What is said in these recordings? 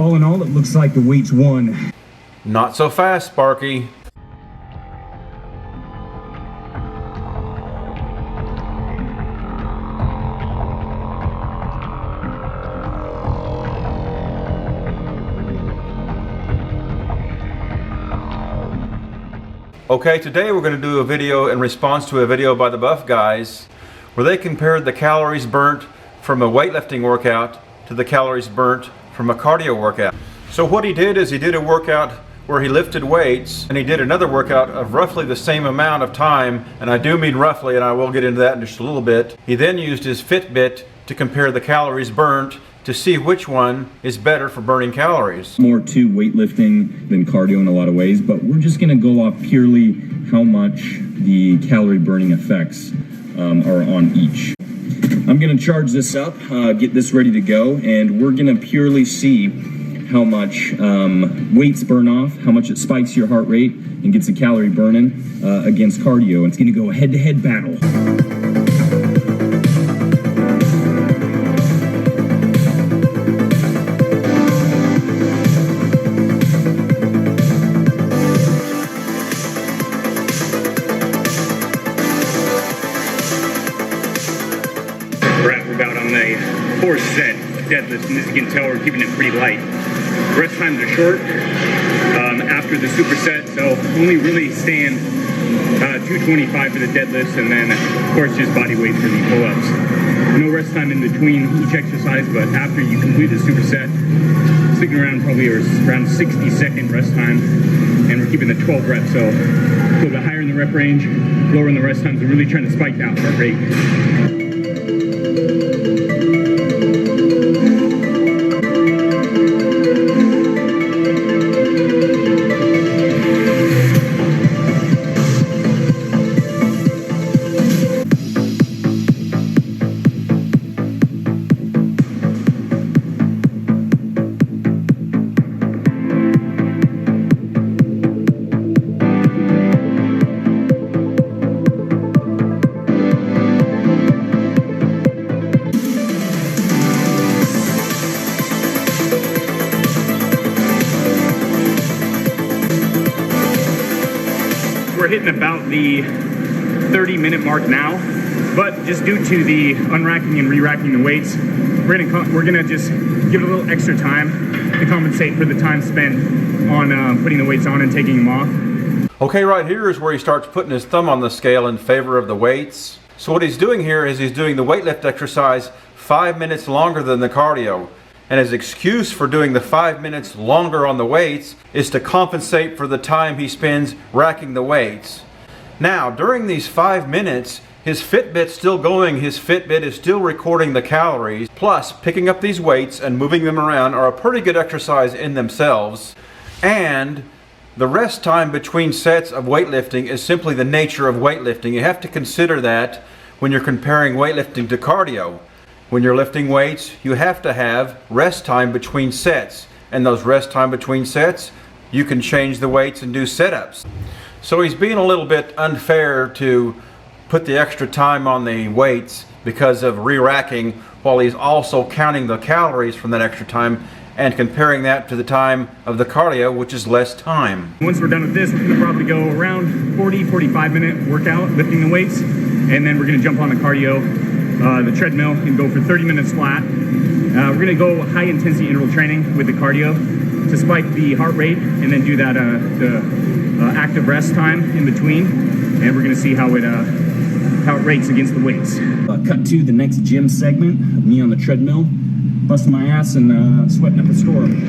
All in all, it looks like the weights won. Not so fast, Sparky. Okay, today we're going to do a video in response to a video by the Buff guys where they compared the calories burnt from a weightlifting workout to the calories burnt from a cardio workout. So what he did is he did a workout where he lifted weights, and he did another workout of roughly the same amount of time, and I do mean roughly, and I will get into that in just a little bit. He then used his Fitbit to compare the calories burnt to see which one is better for burning calories. More to weightlifting than cardio in a lot of ways, but we're just gonna go off purely how much the calorie burning effects are on each. I'm gonna charge this up, get this ready to go, and we're gonna purely see how much weights burn off, how much it spikes your heart rate and gets the calorie burning against cardio. It's gonna go a head-to-head battle. About on the 4-set deadlift, and as you can tell, we're keeping it pretty light. Rest times are short after the superset, so only really staying 225 for the deadlifts, and then of course just body weight for the pull-ups. No rest time in between each exercise, but after you complete the superset, sticking around probably around 60-second rest time, and we're keeping the 12 reps, so a little bit higher in the rep range, lower in the rest times. We're really trying to spike that heart rate. We're hitting about the 30-minute mark now, but just due to the unracking and re-racking the weights, we're gonna just give it a little extra time to compensate for the time spent on putting the weights on and taking them off. Okay, right here is where he starts putting his thumb on the scale in favor of the weights. So what he's doing here is he's doing the weightlift exercise 5 minutes longer than the cardio. And his excuse for doing the 5 minutes longer on the weights is to compensate for the time he spends racking the weights. Now, during these 5 minutes, his Fitbit's still going, his Fitbit is still recording the calories, plus picking up these weights and moving them around are a pretty good exercise in themselves. And the rest time between sets of weightlifting is simply the nature of weightlifting. You have to consider that when you're comparing weightlifting to cardio. When you're lifting weights, you have to have rest time between sets. And those rest time between sets, you can change the weights and do setups. So he's being a little bit unfair to put the extra time on the weights because of re-racking, while he's also counting the calories from that extra time and comparing that to the time of the cardio, which is less time. Once we're done with this, we're gonna probably go around 40-45 minute workout lifting the weights, and then we're gonna jump on the cardio, the treadmill, and go for 30 minutes flat. We're gonna go high intensity interval training with the cardio to spike the heart rate, and then do that the active rest time in between, and we're gonna see how it rates against the weights. Cut to the next gym segment of me on the treadmill, busting my ass and sweating up a storm.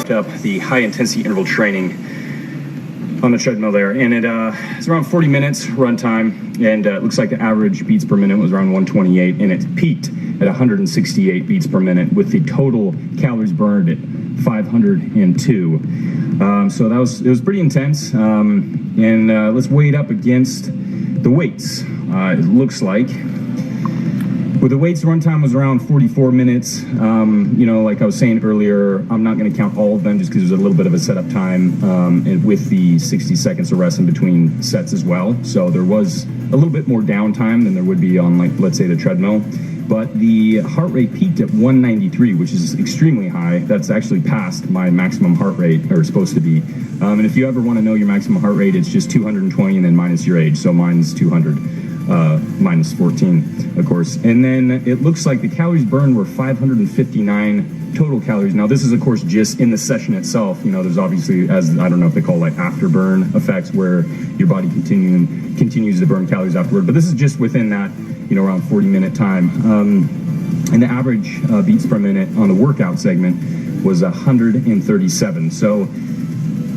Up the high intensity interval training on the treadmill there, and it's around 40 minutes run time, and it looks like the average beats per minute was around 128, and it peaked at 168 beats per minute with the total calories burned at 502. So it was pretty intense, and let's weigh it up against the weights. It looks like with the weights, run time was around 44 minutes. Like I was saying earlier, I'm not going to count all of them just because there's a little bit of a setup time, and with the 60 seconds of rest in between sets as well. So there was a little bit more downtime than there would be on, like, let's say, the treadmill. But the heart rate peaked at 193, which is extremely high. That's actually past my maximum heart rate, or supposed to be. And if you ever want to know your maximum heart rate, it's just 220 and then minus your age. So mine's 200. Minus 14, of course. And then it looks like the calories burned were 559 total calories. Now, this is, of course, just in the session itself. There's obviously, as I don't know if they call it, afterburn effects, where your body continues to burn calories afterward. But this is just within that, around 40-minute time. And the average beats per minute on the workout segment was 137. So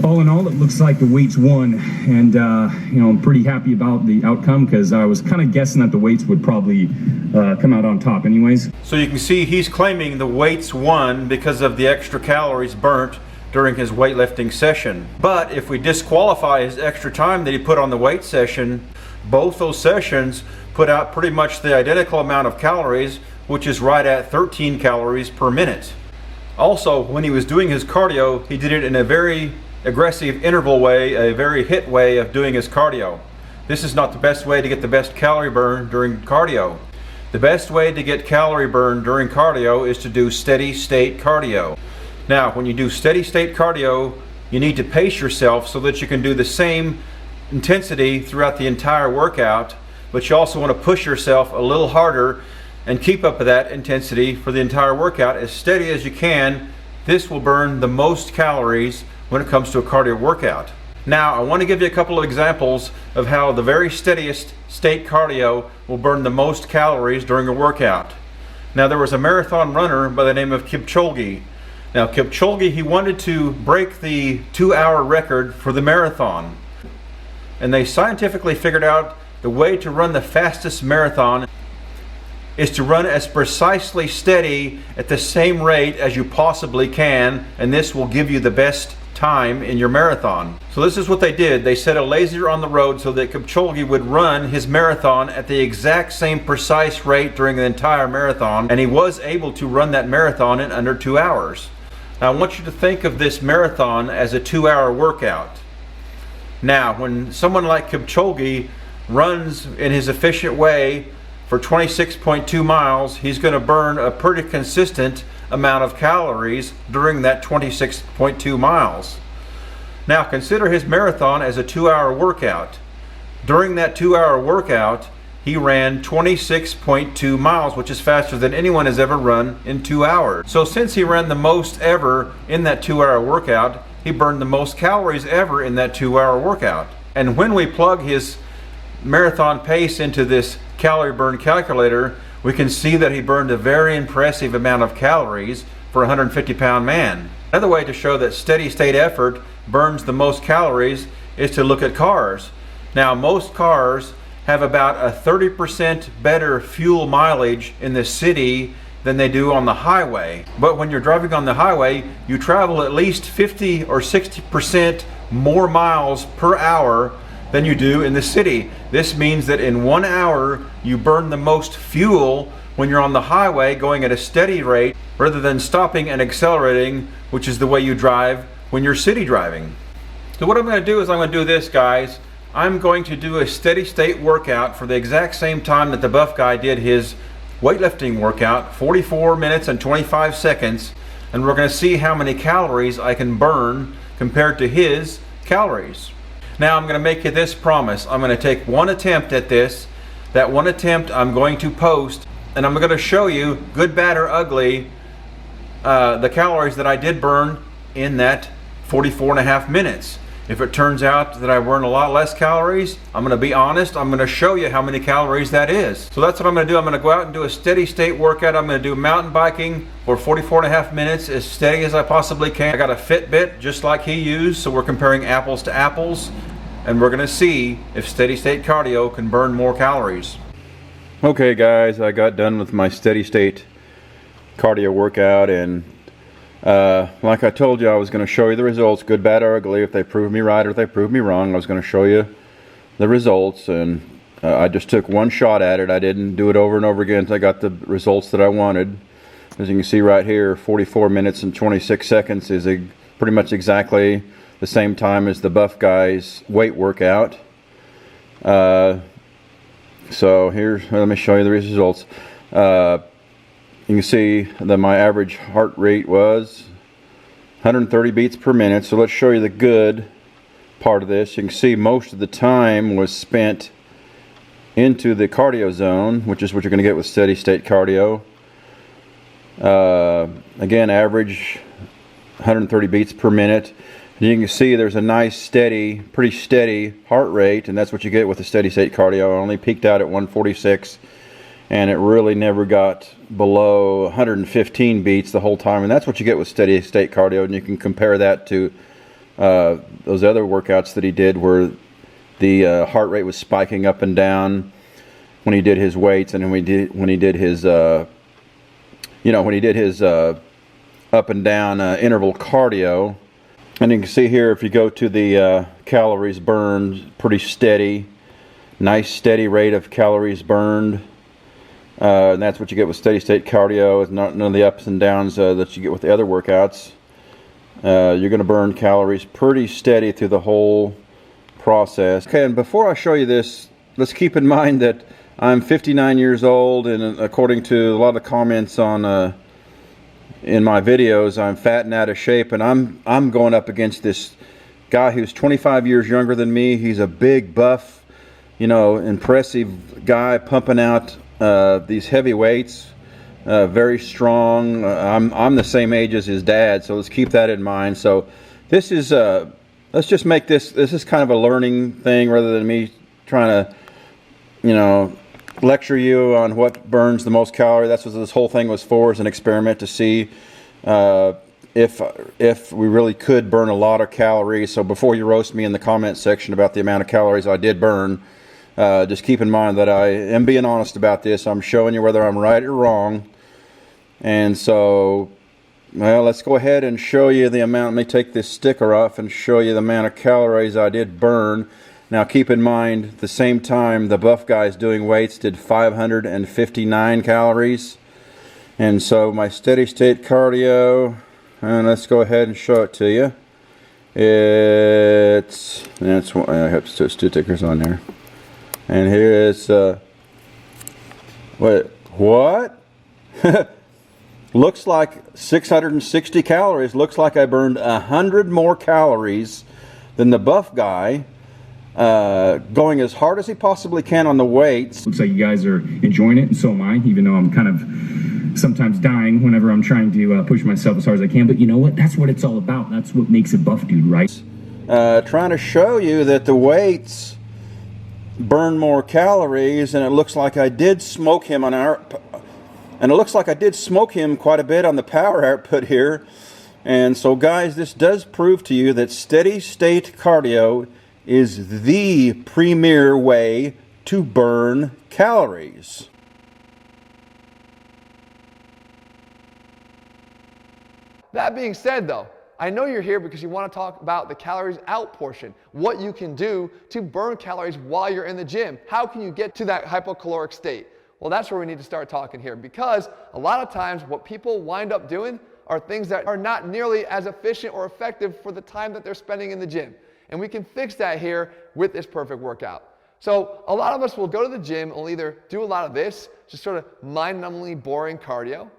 all in all, it looks like the weights won, and I'm pretty happy about the outcome because I was kind of guessing that the weights would probably come out on top anyways. So you can see he's claiming the weights won because of the extra calories burnt during his weightlifting session. But if we disqualify his extra time that he put on the weight session, both those sessions put out pretty much the identical amount of calories, which is right at 13 calories per minute. Also, when he was doing his cardio, he did it in a very aggressive interval way, a very hit way of doing his cardio. This is not the best way to get the best calorie burn during cardio. The best way to get calorie burn during cardio is to do steady state cardio. Now, when you do steady state cardio, you need to pace yourself so that you can do the same intensity throughout the entire workout, but you also want to push yourself a little harder and keep up with that intensity for the entire workout as steady as you can. This will burn the most calories when it comes to a cardio workout. Now, I want to give you a couple of examples of how the very steadiest state cardio will burn the most calories during a workout. Now, there was a marathon runner by the name of Kipchoge. Now, Kipchoge, he wanted to break the 2-hour record for the marathon. And they scientifically figured out the way to run the fastest marathon is to run as precisely steady at the same rate as you possibly can, and this will give you the best time in your marathon. So this is what they did. They set a laser on the road so that Kipchoge would run his marathon at the exact same precise rate during the entire marathon, and he was able to run that marathon in under 2 hours. Now, I want you to think of this marathon as a 2-hour workout. Now, when someone like Kipchoge runs in his efficient way for 26.2 miles, he's going to burn a pretty consistent amount of calories during that 26.2 miles. Now, consider his marathon as a 2-hour workout. During that 2-hour workout, he ran 26.2 miles, which is faster than anyone has ever run in 2 hours. So since he ran the most ever in that 2-hour workout, he burned the most calories ever in that 2-hour workout. And when we plug his marathon pace into this calorie burn calculator, we can see that he burned a very impressive amount of calories for a 150-pound man. Another way to show that steady state effort burns the most calories is to look at cars. Now, most cars have about a 30% better fuel mileage in the city than they do on the highway. But when you're driving on the highway, you travel at least 50 or 60% more miles per hour than you do in the city. This means that in 1 hour, you burn the most fuel when you're on the highway going at a steady rate rather than stopping and accelerating, which is the way you drive when you're city driving. So what I'm going to do is I'm going to do this, guys. I'm going to do a steady state workout for the exact same time that the buff guy did his weightlifting workout, 44 minutes and 25 seconds, and we're going to see how many calories I can burn compared to his calories. Now, I'm going to make you this promise. I'm going to take one attempt at this. That one attempt I'm going to post, and I'm going to show you, good, bad, or ugly, the calories that I did burn in that 44.5 minutes. If it turns out that I burn a lot less calories, I'm going to be honest, I'm going to show you how many calories that is. So that's what I'm going to do. I'm going to go out and do a steady state workout. I'm going to do mountain biking for 44.5 minutes, as steady as I possibly can. I got a Fitbit just like he used, so we're comparing apples to apples, and we're going to see if steady state cardio can burn more calories. Okay guys, I got done with my steady state cardio workout, and like I told you, I was going to show you the results, good, bad, or ugly. If they prove me right or if they prove me wrong, I was going to show you the results. And I just took one shot at it. I didn't do it over and over again until I got the results that I wanted. As you can see right here, 44 minutes and 26 seconds is pretty much exactly the same time as the buff guy's weight workout. So here's, let me show you the results. You can see that my average heart rate was 130 beats per minute. So let's show you the good part of this. You can see most of the time was spent into the cardio zone, which is what you're going to get with steady state cardio. Again, average 130 beats per minute. And you can see there's a nice steady, pretty steady heart rate, and that's what you get with the steady state cardio. I only peaked out at 146. And it really never got below 115 beats the whole time, and that's what you get with steady state cardio. And you can compare that to those other workouts that he did, where the heart rate was spiking up and down when he did his weights, and when he did his up and down interval cardio. And you can see here, if you go to the calories burned, pretty steady, nice steady rate of calories burned. And that's what you get with steady state cardio. It's none of the ups and downs that you get with the other workouts. You're going to burn calories pretty steady through the whole process. Okay, and before I show you this, let's keep in mind that I'm 59 years old, and according to a lot of comments on in my videos, I'm fat and out of shape, and I'm going up against this guy who's 25 years younger than me. He's a big, buff, impressive guy, pumping out these heavy weights, very strong. I'm the same age as his dad, so let's keep that in mind. So this is let's just make this is kind of a learning thing rather than me trying to lecture you on what burns the most calorie. That's what this whole thing was for, is an experiment to see if we really could burn a lot of calories. So before you roast me in the comment section about the amount of calories I did burn, just keep in mind that I am being honest about this. I'm showing you whether I'm right or wrong. And so, well, let's go ahead and show you the amount. Let me take this sticker off and show you the amount of calories I did burn. Now keep in mind, at the same time, the buff guys doing weights did 559 calories. And so my steady state cardio, and let's go ahead and show it to you. I have two stickers on there. And here is, what? Looks like 660 calories. Looks like I burned 100 more calories than the buff guy, going as hard as he possibly can on the weights. Looks like you guys are enjoying it, and so am I, even though I'm kind of sometimes dying whenever I'm trying to push myself as hard as I can. But you know what? That's what it's all about. That's what makes a buff dude, right? Trying to show you that the weights burn more calories, and it looks like I did smoke him on quite a bit on the power output here. And so guys, this does prove to you that steady state cardio is the premier way to burn calories. That being said though, I know you're here because you want to talk about the calories out portion, what you can do to burn calories while you're in the gym. How can you get to that hypocaloric state? Well, that's where we need to start talking here, because a lot of times what people wind up doing are things that are not nearly as efficient or effective for the time that they're spending in the gym. And we can fix that here with this perfect workout. So a lot of us will go to the gym and we'll either do a lot of this, just sort of mind-numbingly boring cardio,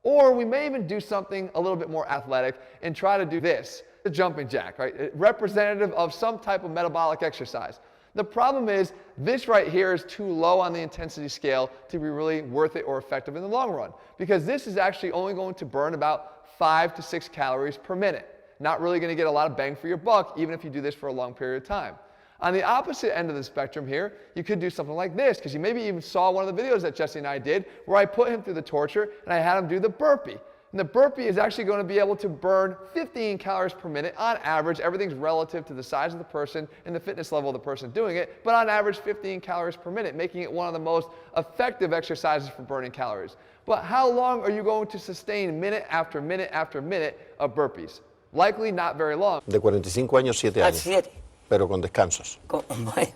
or we may even do something a little bit more athletic and try to do this, the jumping jack, right? Representative of some type of metabolic exercise. The problem is this right here is too low on the intensity scale to be really worth it or effective in the long run, because this is actually only going to burn about 5 to 6 calories per minute. Not really going to get a lot of bang for your buck, even if you do this for a long period of time. On the opposite end of the spectrum here, you could do something like this, because you maybe even saw one of the videos that Jesse and I did, where I put him through the torture and I had him do the burpee. And the burpee is actually going to be able to burn 15 calories per minute on average. Everything's relative to the size of the person and the fitness level of the person doing it, but on average 15 calories per minute, making it one of the most effective exercises for burning calories. But how long are you going to sustain minute after minute after minute of burpees? Likely not very long. De 45 años, 7 años. 7. Pero con descansos. Bueno.